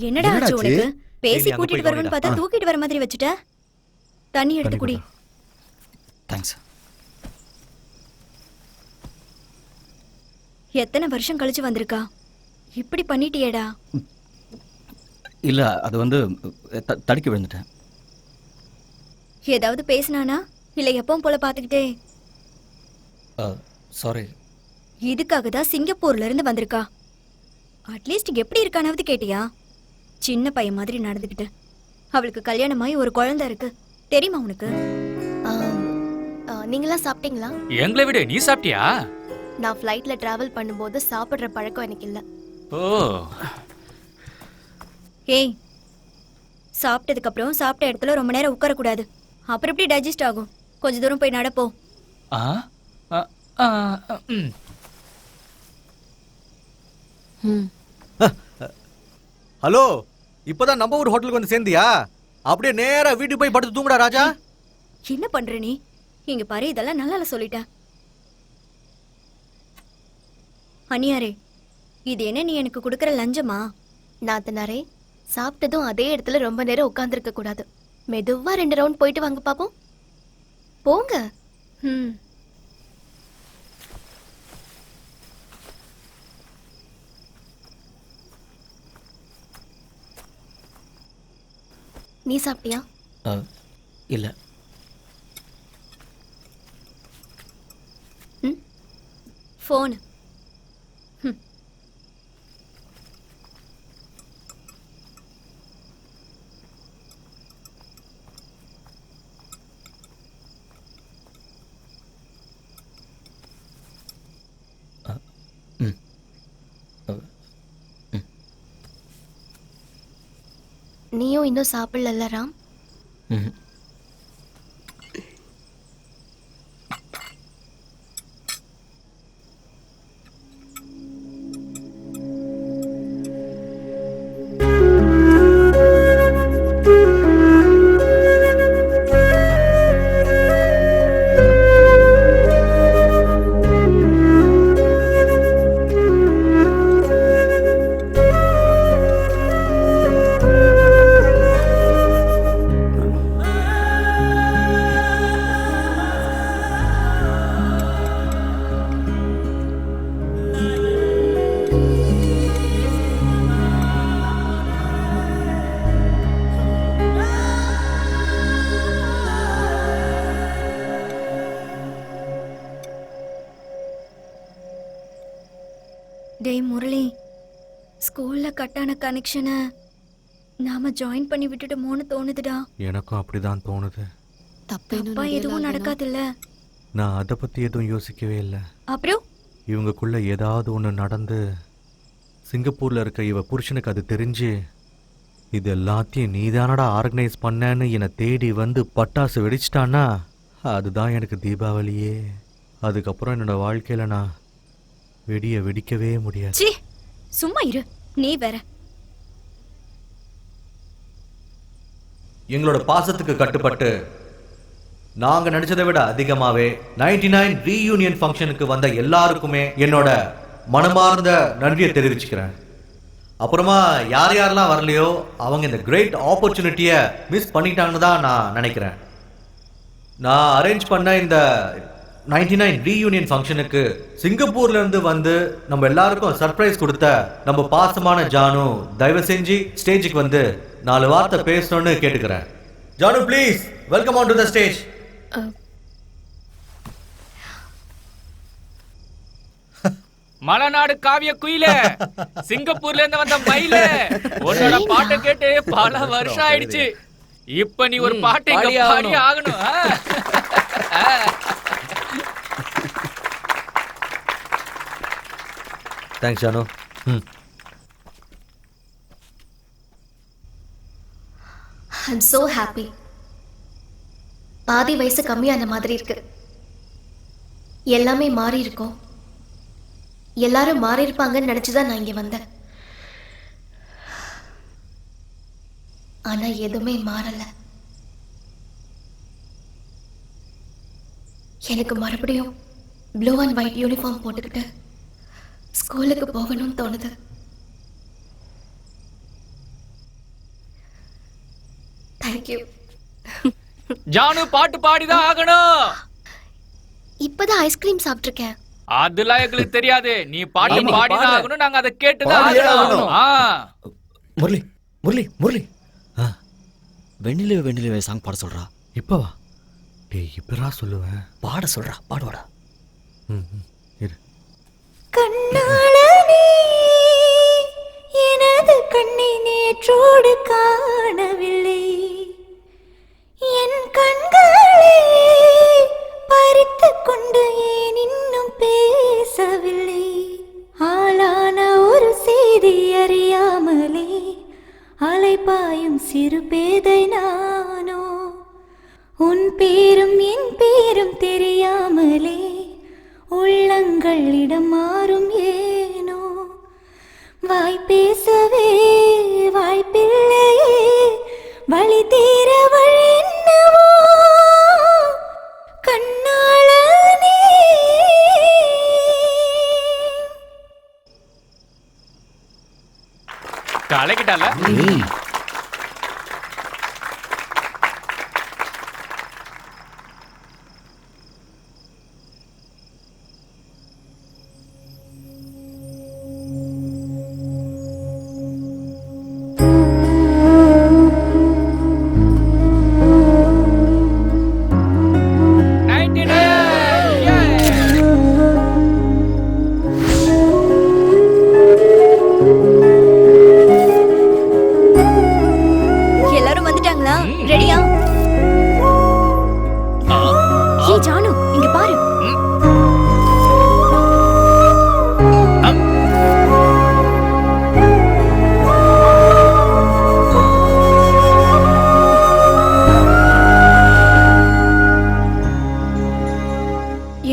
என்னடா ஆச்சு உனக்கு? பேசி நீ அங்க கூட்டிட்டு போய் வருவன்னு பார்த்தா தூக்கிட்டு வர மாதிரி வச்சுட்ட. தண்ணி எடுத்து குடி. தேங்க்ஸ். எத்தனை வருஷம் கழிச்சு வந்திருக்கா? இப்படி பண்ணிட்டியேடா. இல்ல அது வந்து தடுக்கி விழுந்துட்டேன். ஏதாவது பேசினானா இல்ல எப்பவும் போல பாத்துக்கிட்டே? சாரி. இதுக்காக தான் சிங்கப்பூர்ல இருந்து வந்திருக்கா. அட்லீஸ்ட் எப்படி இருக்கானாவது கேட்டியா? சின்ன பையன் மாதிரி நடந்துக்கிட்டு. அவளுக்கு கல்யாணமாயி ஒரு குழந்தை இருக்கு. தெரியுமா உனக்கு? நீங்களா சாப்பிட்டீங்களா? எங்களை விட நீ சாப்பிட்டியா? நான் ஃப்ளைட்ல டிராவல் பண்ணும்போது சாப்பிடுற பழக்கம் எனக்கு இல்ல. ஓ. ஏய், சாப்பிட்டதுக்கு அப்புறம் சாப்பிட்ட இடத்துல ரொம்ப நேரம் உட்கார கூடாது. அப்புறம் எப்படி டைஜஸ்ட் ஆகும்? கொஞ்ச தூரம் போய் நடப்போ. ஹலோ, இப்பதான் நம்ம ஊர் ஹோட்டலுக்கு வந்து சேர்ந்தியா? அப்படியே நேரா வீட்டுக்கு போய் படுத்து தூங்குடா ராஜா. என்ன பண்ற நீ? இங்க பாரு, இதெல்லாம் நல்லா சொல்லிட்டேன். அனியாரே, இது என்ன நீ எனக்கு கொடுக்கற லஞ்சமா? நாத்தனாரே, சாப்பிட்டதும் அதே இடத்துல ரொம்ப நேரம் உட்கார்ந்துருக்க கூடாது. மெதுவா 2 ரவுண்ட் போயிட்டு வாங்க பாப்போம். போங்க. நீ சாப்பிட்டியா? இல்ல. ஃபோன். நீயும் இன்னும் சாப்பிடல ராம்? டேய் முரளி, ஸ்கூல்ல கட்டான கனெக்ஷனை நாம ஜாயின் பண்ணி விட்டுட்டோமோன்னு தோணுதுடா. எனக்கும் அப்படிதான் தோணுது. தப்பா எதுவும் நடக்காதுல்ல? நான் அதை பத்தி எதுவும் யோசிக்கவே இல்லை. அப்புறம் இவங்களுக்குள்ள ஏதாவது ஒன்று நடந்து சிங்கப்பூர்ல இருக்க இவ புருஷனுக்கு அது தெரிஞ்சு இது எல்லாத்தையும் நீதானடா ஆர்கனைஸ் பண்ணேன்னு என்னை தேடி வந்து பட்டாசு வெடிச்சிட்டான்னா அதுதான் எனக்கு தீபாவளியே. அதுக்கப்புறம் என்னோட வாழ்க்கையில நான் வெடிக்கவே முடியாது. சும்மா இரு, நீ வேற. எங்களோட பாசத்துக்கு கட்டுப்பட்டு நாங்க நினைச்சதை விட அதிகமாவே 99 ரீயூனியன் ஃபங்க்ஷனுக்கு வந்த எல்லாருக்குமே என்னோட மனமார்ந்த நன்றியை தெரிவிச்சுக்கிறேன். அப்புறமா யார் யாரெல்லாம் வரலையோ அவங்க இந்த கிரேட் ஆப்பர்ச்சுனிட்டியை மிஸ் பண்ணிட்டாங்கன்னு தான் நான் நினைக்கிறேன். நான் அரேஞ்ச் பண்ண இந்த 99 ரீயூனியன் ஃபங்க்ஷனுக்கு சிங்கப்பூர்ல இருந்து வந்து நம்ம எல்லாருக்கும் சர்ப்ரைஸ் கொடுத்த நம்ம பாசமான ஜானு தயவு செஞ்சு ஸ்டேஜுக்கு வந்து 4 வார்த்தை பேசணும்னு கேட்டுக்கிறேன். Janu please welcome on to the stage. மலைநாடு காவிய குயில, சிங்கப்பூர்ல இருந்து வந்த மயில, உன்னோட பாட்டை கேட்டு பல வருஷம் ஆயிடுச்சு. இப்ப நீ ஒரு பாட்டை பாடி ஆகணும். Thanks Janu. I'm so happy. பாதி வயசு கம்மியான மாதிரி இருக்கு. எல்லாமே மாறி இருக்கும். எல்லாரும் மாறி இருப்பாங்கன்னு நினைச்சுதான் நான் இங்க வந்தேன். ஆனா எதுவுமே மாறல. எனக்கு மறுபடியும் ப்ளூ அண்ட் ஒயிட் யூனிஃபார்ம் போட்டுக்கிட்டு ஸ்கூலுக்கு போகணும்னு தோணுது. தேங்க்யூ. ஜானு பாட்டு பாடிதான் ஆகணும். இப்பதான் ஐஸ்கிரீம் சாப்பிட்டிருக்கேன். அதெல்லாம் எங்களுக்கு தெரியாது. நீ பாட்டு ஆமா, பாடிதான் பாடு. ஆகணும். நாங்க அதை கேட்டுதான் பாடியே ஆகணும். ஆகணும். முரளி முரளி முரளி வெண்ணிலவே சாங் பாட சொல்றா. இப்பவா? டேய் இப்பரா சொல்லுவேன். பாட சொல்றா, பாடுவாடா. இரு. கண்ணாளனே எனது கண்ணை நேற்றோடு காணவில்லை, என் கண்களே பறித்துக் கொண்டு ஏன் இன்னும் பேசவில்லை, ஆளான ஒரு செய்தி அறியாமலே அலைபாயும் சிறு பேதை நானோ, உன் பேரும் என் பேரும் தெரியாமலே உள்ளங்களிடம் மாறும் ஏனோ, வாய் பேசவே வாய்ப்பில்லையே வழி தீர வழி என்னவோ கண்ணாளனே. கலக்கிட்டால. எல்லாரும் வந்துட்டாங்களா? ரெடியா? ஏய் ஜானு, இங்க பாரு.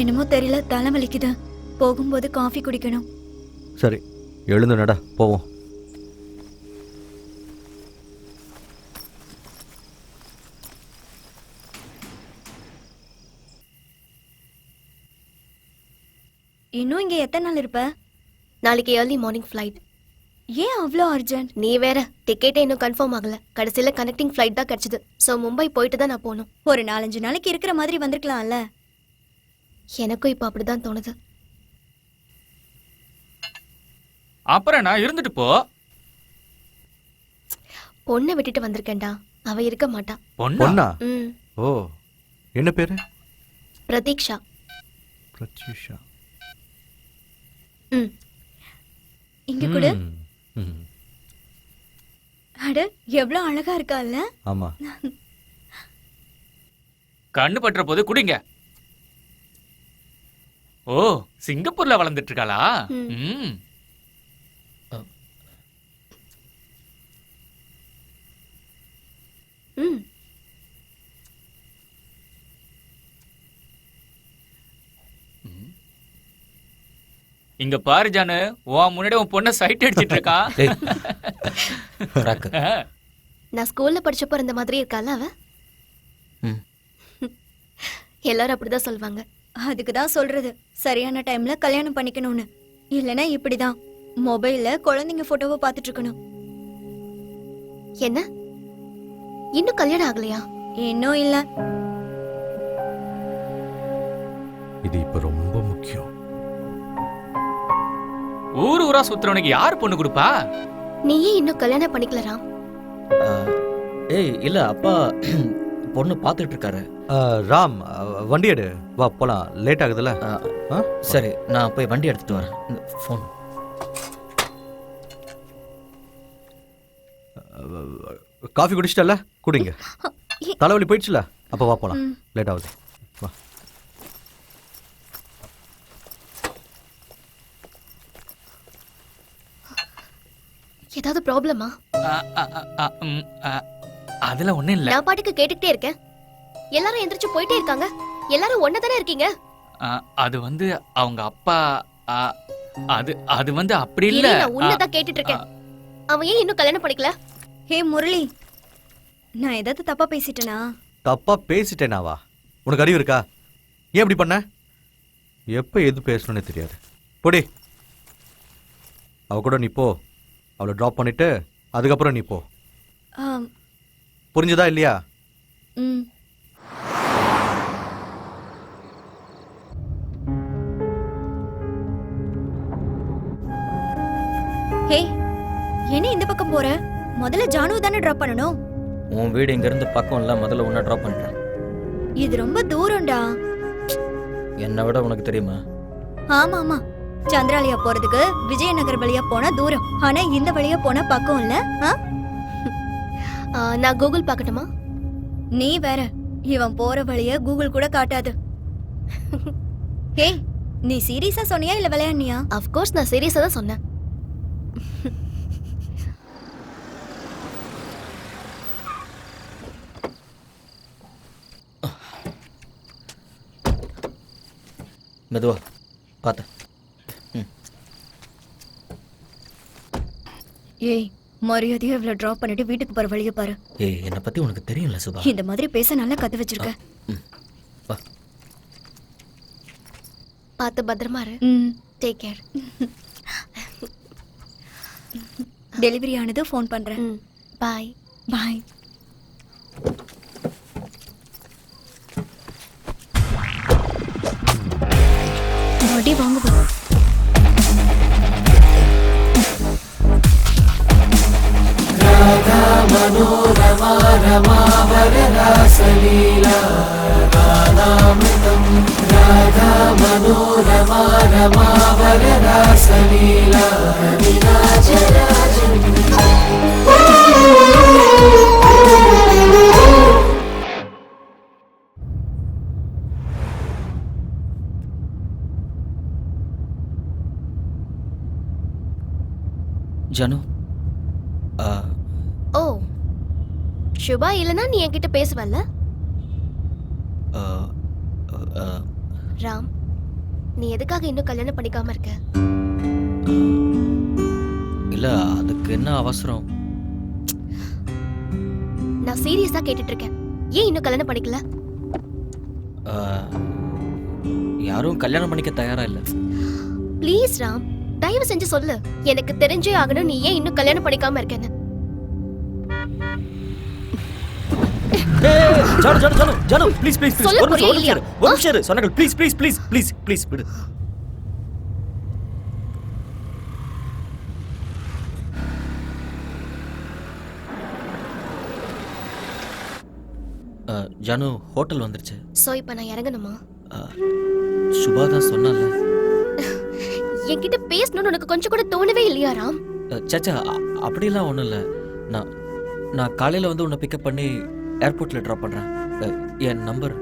என்னமோ தெரியல, தலைவலிக்குது. போகும்போது காஃபி குடிக்கணும். சரி எழுந்து நட போவோம். இன்னும் இங்க எத்தனை நாள் இருப்ப? நாளைக்கு ஏர்லி மார்னிங் ஃப்ளைட். ஏன் அவ்வளோ அர்ஜென்ட்? நீ வேற டிக்கெட்டே இன்னும் கன்ஃபார்ம் ஆகல. கடைசியில கனெக்டிங் ஃப்ளைட் தான் கிடைச்சது. ஸோ மும்பை போயிட்டு தான் நான் போகணும். ஒரு 4-5 நாளைக்கு இருக்கிற மாதிரி வந்திருக்கலாம்ல. எனக்கும் இப்போ அப்படிதான் தோணுது. அப்புறம் நான் இருந்துட்டு போ. பொண்ணை விட்டுட்டு வந்திருக்கேன்டா, அவ இருக்க மாட்டா. பொண்ணா? ம். ஓ என்ன பேரு? பிரதீக்ஷா. பிரத்யூஷா. ம். இங்க கூட அட எவ்வளோ அழகா இருக்கால்ல. ஆமா. கண்ணு பற்ற போது குடிங்க. ஓ சிங்கப்பூர்ல வளர்ந்துட்டு இருக்காளா? ம். ம். இங்க பாரு ஜானு, உன் முன்னாடி உன் பொண்ணை சைட் அடிச்சிட்டு இருக்கான். நான் ஸ்கூல்ல படிச்சப்போ இருந்த மாதிரி இருக்கால அவ. ம். எல்லாரும் அப்படிதான் சொல்லுவாங்க. அதுக்கு தான் சொல்றது, சரியான டைம்ல கல்யாணம் பண்ணிக்கணும்னு. இல்லைன்னா இப்படிதான் மொபைல்ல குழந்தைங்க போட்டோவை பார்த்துட்டு இருக்கணும். என்ன இன்னும் கல்யாணம் ஆகலையா? இன்னும் இல்ல. இது இப்ப ரொம்ப முக்கியம். ஊர் ஊரா சுத்துறவனுக்கு யார் பொண்ணு கொடுப்பா? நீயே இன்னும் கல்யாணம் பண்ணிக்கலரா? ஏய் இல்ல, அப்பா பொண்ணு பார்த்துட்டு இருக்காரு. ராம் வண்டி எடு, வா போலாம். லேட் ஆகுதுல்ல. சரி நான் போய் வண்டி எடுத்துட்டு வரேன். ஃபோன். காஃபி குடிச்சிட்டல, குடிங்க. தலைவலி போயிடுச்சுல, அப்ப வா போலாம். லேட் ஆகுது, வா. ஏதாவது ப்ராப்ளமா? அதுல ஒண்ணும் இல்ல. நான் பாட்டுக்கு கேட்டுக்கிட்டே இருக்கேன். எல்லாரும் எந்திரிச்சு போயிட்டே இருக்காங்க. எல்லாரும் ஒண்ணதானே இருக்கீங்க. அது வந்து அவங்க அப்பா. அது அது வந்து அப்படி இல்ல. நான் உன்னதான் கேட்டுட்டு இருக்கேன். அவன் ஏன் இன்னும் கல்யாணம் பண்ணிக்கல? ஹே முரளி, நான் ஏதாவது தப்பா பேசிட்டேனா? தப்பா பேசிட்டேனாவா? உனக்கு அறிவு இருக்கா? ஏன் இப்படி பண்ண? எப்ப எது பேசணும்னு தெரியாது. போடி, அவ கூட நீ போ. அவளை ட்ராப் பண்ணிட்டு அதுக்கப்புறம் நீ போ. புரிஞ்சுதா இல்லையா? ம். ஹே, என்ன இந்த பக்கம் போற? முதல்ல ஜானு தானே டிராப் பண்ணணும். உன் வீடு இங்கேருந்து பக்கம் இல்லை, முதல்ல உன்னை ட்ராப் பண்ணுறேன். இது ரொம்ப தூரம்டா. என்னை விட உனக்கு தெரியுமா? ஆமா ஆமா, சந்திராலயா போறதுக்கு விஜயநகர் வழியா போனா தூரம், ஆனா இந்த வழியா போனா பக்கம் இல்ல. நான் கூகுள் பார்க்கட்டுமா? நீ வேற, இவன் போற வழிய கூகுள் கூட காட்டாது. ஹே, நீ சீரியஸா சொன்னியா இல்ல விளையாடுனியா? அஃப்கோர்ஸ் நான் சீரியஸா தான் சொன்னேன். மெதுவா பார்த்த. ஏய், மரியாதையா இவ்வளவு டிராப் பண்ணிட்டு வீட்டுக்கு போற வழிய பாரு. ஏய், என்னை பற்றி உனக்கு தெரியும்ல சுபா. இந்த மாதிரி பேச நல்லா கத்து வச்சிருக்க. வா. பார்த்து பத்திரமா இரு. Take care. டெலிவரி ஆனது ஃபோன் பண்றேன். பாய். பாய். வண்டி வாங்குவோம். ஜானு, ஓ, சுபா இல்லனா நீ என்கிட்ட பேசுவல்ல? ராம், நீ எதுக்காக இன்னும் கல்யாணம் பண்ணிக்காம இருக்க? இல்லை, அதுக்கு என்ன அவசரம்? நான் சீரியஸா கேட்டுட்டு இருக்கேன். ஏன் இன்னும் கல்யாணம் பண்ணிக்கல? யாரும் கல்யாணம் பண்ணிக்க தயாரா இல்லை. ப்ளீஸ் ராம், தயவு செஞ்சு சொல்லு. எனக்கு தெரிஞ்சே ஆகணும் நீ ஏன் இன்னும் கல்யாணம் பண்ணிக்காம இருக்கேன்னு. Janu Janu Janu Janu please please please சொல்ல ஒரு புரியல நிமிஷம் இல்லையா? ஒரு நிமிஷம் இரு. சொன்னகள் please please please please please விடு. ஜானு, ஹோட்டல் வந்துருச்சு. சோ இப்ப நான் இறங்கணுமா? சுபா தான் சொன்னால. என்கிட்ட பேசணும்னு உனக்கு கொஞ்சம் கூட தோணவே இல்லையா ராம்? சச்சா, அப்படிலாம் ஒன்றும் இல்லை. நான் காலையில் வந்து உன்னை பிக்கப் பண்ணி ஏர்போர்ட்டில் ட்ராப் பண்ணுறேன். என் நம்பர்.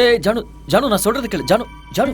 ஏய் ஜானு, ஜானு நான் சொல்றது கேளு. ஜானு ஜானு